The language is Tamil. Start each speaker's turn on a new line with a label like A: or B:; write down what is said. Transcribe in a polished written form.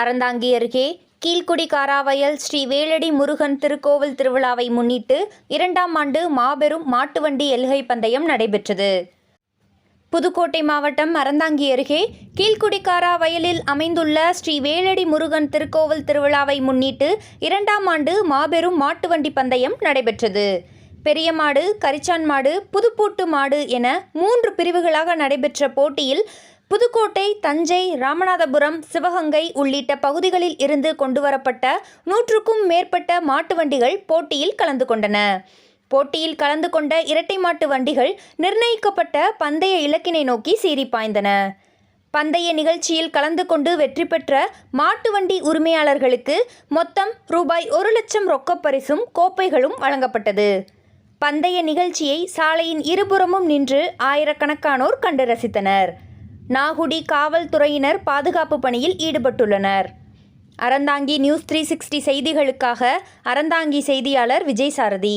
A: அறந்தாங்கி அருகே கீழ்குடி காராவயல் ஸ்ரீ வேலடி முருகன் திருக்கோவில் திருவிழாவை முன்னிட்டு 2ஆம் ஆண்டு மாபெரும் மாட்டுவண்டி எல்கை பந்தயம் நடைபெற்றது. புதுக்கோட்டை மாவட்டம் அறந்தாங்கி அருகே கீழ்குடி காராவயலில் அமைந்துள்ள ஸ்ரீ வேலடி முருகன் திருக்கோவில் திருவிழாவை முன்னிட்டு 2ஆம் ஆண்டு மாபெரும் மாட்டுவண்டி பந்தயம் நடைபெற்றது. பெரிய மாடு, கரிச்சான் மாடு, புதுப்பூட்டு மாடு என 3 பிரிவுகளாக நடைபெற்ற போட்டியில் புதுக்கோட்டை, தஞ்சை, ராமநாதபுரம், சிவகங்கை உள்ளிட்ட பகுதிகளில் இருந்து கொண்டுவரப்பட்ட 100க்கும் மேற்பட்ட மாட்டு வண்டிகள் போட்டியில் கலந்து கொண்டன. போட்டியில் கலந்து கொண்ட இரட்டை மாட்டு வண்டிகள் நிர்ணயிக்கப்பட்ட பந்தய இலக்கினை நோக்கி சீறி பாய்ந்தன. பந்தய நிகழ்ச்சியில் கலந்து கொண்டு வெற்றி பெற்ற மாட்டு வண்டி உரிமையாளர்களுக்கு மொத்தம் ரூபாய் 1 லட்சம் ரொக்கப் பரிசும் கோப்பைகளும் வழங்கப்பட்டது. பந்தய நிகழ்ச்சியை சாலையின் இருபுறமும் நின்று ஆயிரக்கணக்கானோர் கண்டு ரசித்தனர். நாகுடி காவல்துறையினர் பாதுகாப்பு பணியில் ஈடுபட்டுள்ளனர். அறந்தாங்கி நியூஸ் 360 செய்திகளுக்காக அறந்தாங்கி செய்தியாளர் விஜய் சாரதி.